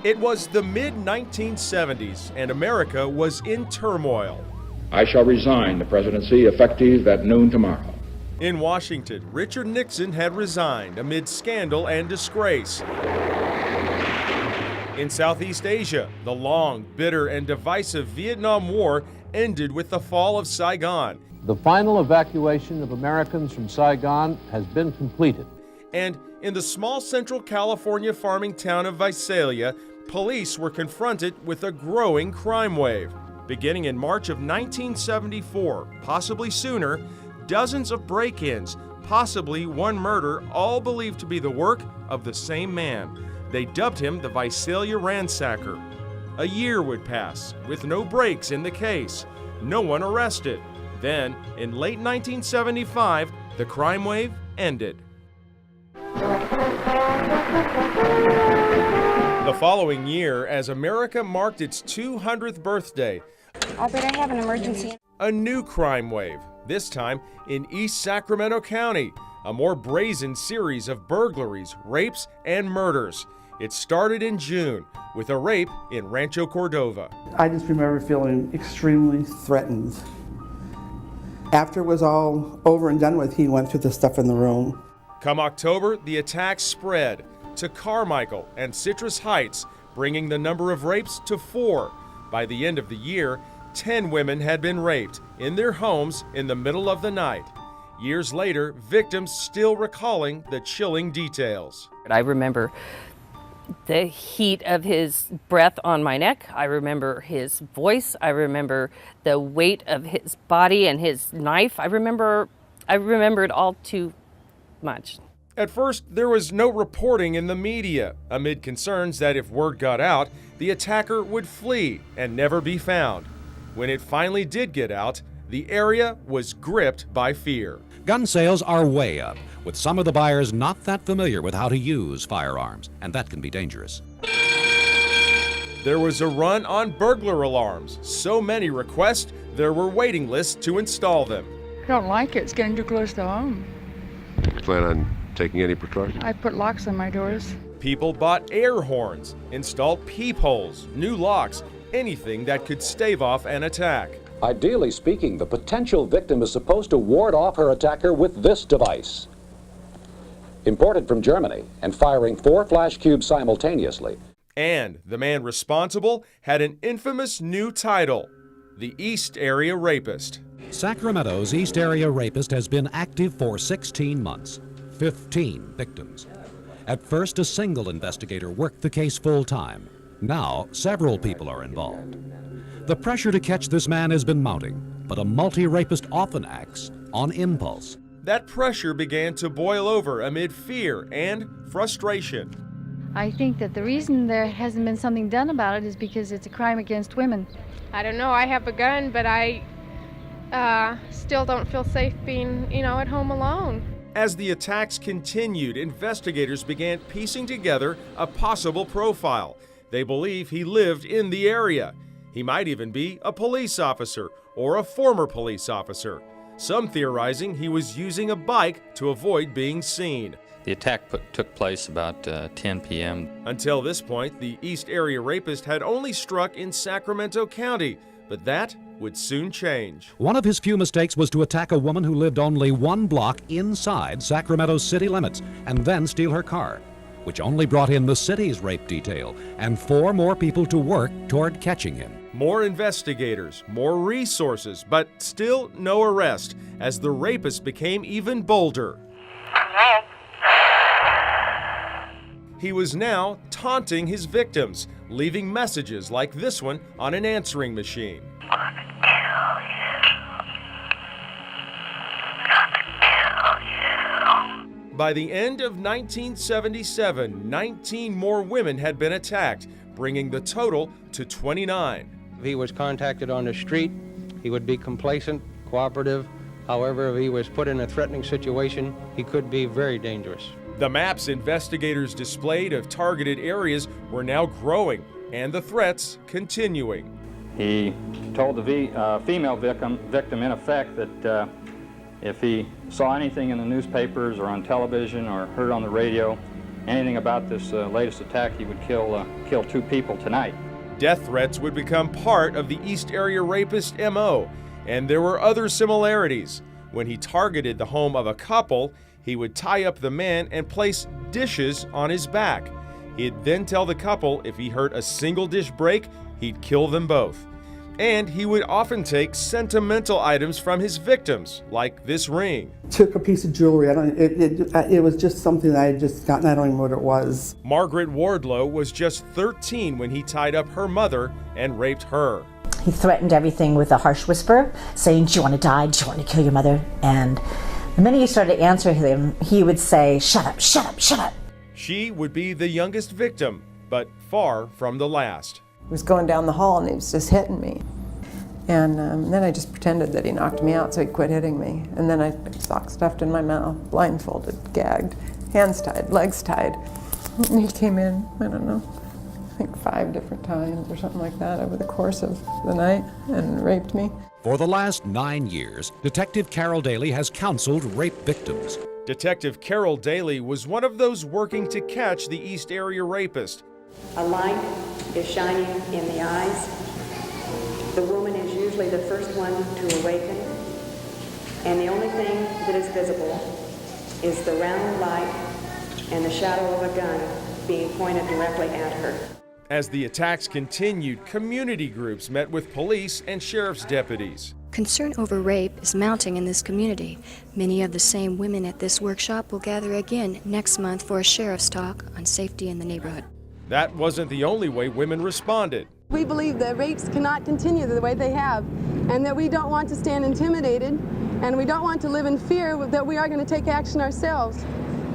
It was the mid-1970s, and America was in turmoil. I shall resign the presidency effective at noon tomorrow. In Washington, Richard Nixon had resigned amid scandal and disgrace. In Southeast Asia, the long, bitter, and divisive Vietnam War ended with the fall of Saigon. The final evacuation of Americans from Saigon has been completed. And in the small Central California farming town of Visalia, police were confronted with a growing crime wave. Beginning in March of 1974, possibly sooner, dozens of break-ins, possibly one murder, all believed to be the work of the same man. They dubbed him the Visalia Ransacker. A year would pass with no breaks in the case, no one arrested. Then, in late 1975, the crime wave ended. The following year, as America marked its 200th birthday, Albert, I have an emergency. A new crime wave, this time in East Sacramento County, a more brazen series of burglaries, rapes, and murders. It started in June with a rape in Rancho Cordova. I just remember feeling extremely threatened. After it was all over and done with, he went through the stuff in the room. Come October, the attacks spread to Carmichael and Citrus Heights, bringing the number of rapes to 4. By the end of the year, 10 women had been raped in their homes in the middle of the night. Years later, victims still recalling the chilling details. I remember the heat of his breath on my neck. I remember his voice. I remember the weight of his body and his knife. I remember it all too much. At first, there was no reporting in the media, amid concerns that if word got out, the attacker would flee and never be found. When it finally did get out, the area was gripped by fear. Gun sales are way up, with some of the buyers not that familiar with how to use firearms, and that can be dangerous. There was a run on burglar alarms. So many requests, there were waiting lists to install them. I don't like it. It's getting too close to home. Plan on taking any precautions? I put locks on my doors. People bought air horns, installed peepholes, new locks, anything that could stave off an attack. Ideally speaking, the potential victim is supposed to ward off her attacker with this device. Imported from Germany and firing 4 flash cubes simultaneously. And the man responsible had an infamous new title, the East Area Rapist. Sacramento's East Area Rapist has been active for 16 months, 15 victims. At first, a single investigator worked the case full-time. Now, several people are involved. The pressure to catch this man has been mounting, but a multi-rapist often acts on impulse. That pressure began to boil over amid fear and frustration. I think that the reason there hasn't been something done about it is because it's a crime against women. I don't know, I have a gun, but I still don't feel safe being, at home alone. As the attacks continued, investigators began piecing together a possible profile. They believe he lived in the area. He might even be a police officer or a former police officer. Some theorizing he was using a bike to avoid being seen. The attack took place about 10 p.m. Until this point, the East Area Rapist had only struck in Sacramento County, but that would soon change. One of his few mistakes was to attack a woman who lived only 1 block inside Sacramento's city limits and then steal her car, which only brought in the city's rape detail and 4 more people to work toward catching him. More investigators, more resources, but still no arrest, as the rapist became even bolder. He was now taunting his victims, leaving messages like this one on an answering machine. By the end of 1977, 19 more women had been attacked, bringing the total to 29. If he was contacted on the street, he would be complacent, cooperative. However, if he was put in a threatening situation, he could be very dangerous. The maps investigators displayed of targeted areas were now growing, and the threats continuing. He told the female victim in effect that if he saw anything in the newspapers or on television or heard on the radio anything about this latest attack, he would kill 2 people tonight. Death threats would become part of the East Area Rapist MO, and there were other similarities. When he targeted the home of a couple, he would tie up the man and place dishes on his back. He'd then tell the couple if he heard a single dish break, he'd kill them both. And he would often take sentimental items from his victims, like this ring. Took a piece of jewelry. It was just something that I had just gotten. I don't even know what it was. Margaret Wardlow was just 13 when he tied up her mother and raped her. He threatened everything with a harsh whisper, saying, "Do you want to die? Do you want to kill your mother?" And the minute you started answering him, he would say, "Shut up, shut up, shut up." She would be the youngest victim, but far from the last. He was going down the hall and he was just hitting me. And then I just pretended that he knocked me out so he'd quit hitting me. And then I sock stuffed in my mouth, blindfolded, gagged, hands tied, legs tied. And he came in, I don't know, I think 5 different times or something like that over the course of the night and raped me. For the last 9 years, Detective Carol Daly has counseled rape victims. Detective Carol Daly was one of those working to catch the East Area Rapist. A light is shining in the eyes. The woman is usually the first one to awaken, and the only thing that is visible is the round light and the shadow of a gun being pointed directly at her. As the attacks continued, community groups met with police and sheriff's deputies. Concern over rape is mounting in this community. Many of the same women at this workshop will gather again next month for a sheriff's talk on safety in the neighborhood. That wasn't the only way women responded. We believe that rapes cannot continue the way they have, and that we don't want to stand intimidated, and we don't want to live in fear that we are going to take action ourselves,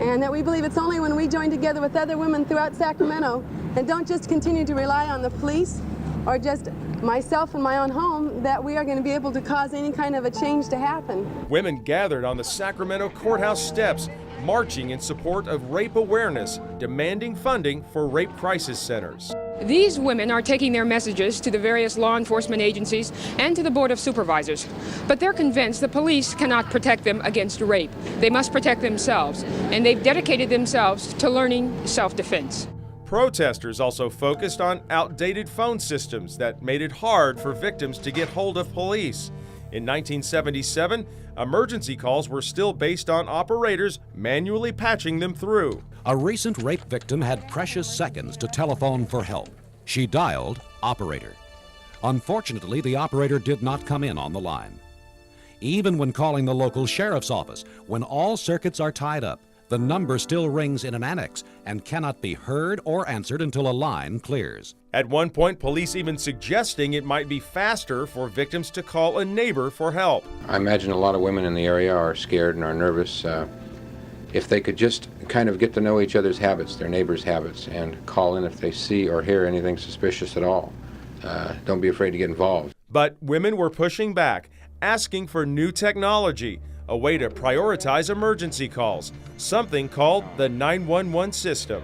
and that we believe it's only when we join together with other women throughout Sacramento and don't just continue to rely on the police or just myself and my own home that we are going to be able to cause any kind of a change to happen. Women gathered on the Sacramento courthouse steps, marching in support of rape awareness, demanding funding for rape crisis centers. These women are taking their messages to the various law enforcement agencies and to the Board of Supervisors, but they're convinced the police cannot protect them against rape. They must protect themselves, and they've dedicated themselves to learning self-defense. Protesters also focused on outdated phone systems that made it hard for victims to get hold of police. In 1977, emergency calls were still based on operators manually patching them through. A recent rape victim had precious seconds to telephone for help. She dialed operator. Unfortunately, the operator did not come in on the line. Even when calling the local sheriff's office, when all circuits are tied up, the number still rings in an annex and cannot be heard or answered until a line clears. At one point, police even suggesting it might be faster for victims to call a neighbor for help. I imagine a lot of women in the area are scared and are nervous. If they could just kind of get to know each other's habits, their neighbors' habits, and call in if they see or hear anything suspicious at all. Don't be afraid to get involved. But women were pushing back, asking for new technology, a way to prioritize emergency calls, something called the 911 system.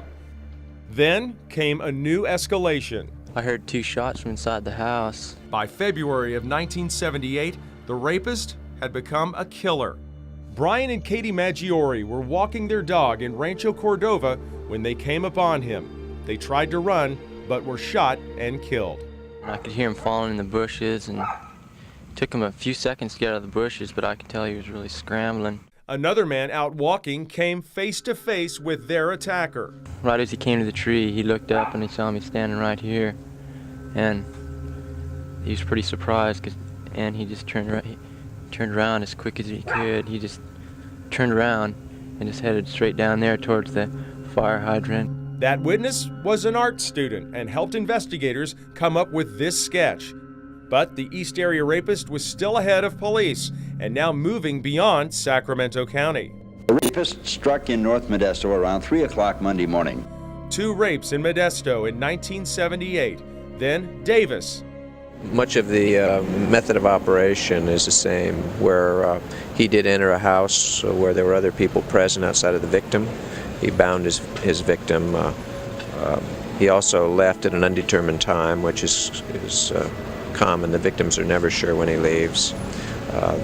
Then came a new escalation. I heard 2 shots from inside the house. By February of 1978, the rapist had become a killer. Brian and Katie Maggiore were walking their dog in Rancho Cordova when they came upon him. They tried to run, but were shot and killed. I could hear him falling in the bushes, and it took him a few seconds to get out of the bushes, but I could tell he was really scrambling. Another man out walking came face to face with their attacker. Right as he came to the tree, he looked up and he saw me standing right here, and he was pretty surprised, and he just turned around as quick as he could. He just turned around and just headed straight down there towards the fire hydrant. That witness was an art student and helped investigators come up with this sketch. But the East Area Rapist was still ahead of police and now moving beyond Sacramento County. The rapist struck in North Modesto around 3 o'clock Monday morning. 2 rapes in Modesto in 1978, then Davis. Much of the method of operation is the same, where he did enter a house where there were other people present outside of the victim. He bound his victim. He also left at an undetermined time, which is common. The victims are never sure when he leaves.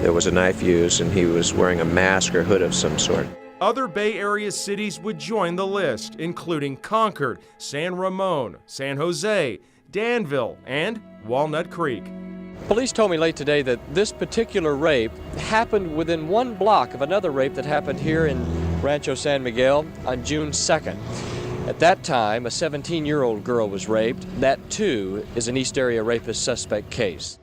There was a knife used, and he was wearing a mask or hood of some sort. other Bay Area cities would join the list, including Concord, San Ramon, San Jose, Danville, and Walnut Creek. Police told me late today that this particular rape happened within 1 block of another rape that happened here in Rancho San Miguel on June 2nd. At that time, a 17-year-old girl was raped. That, too, is an East Area Rapist suspect case.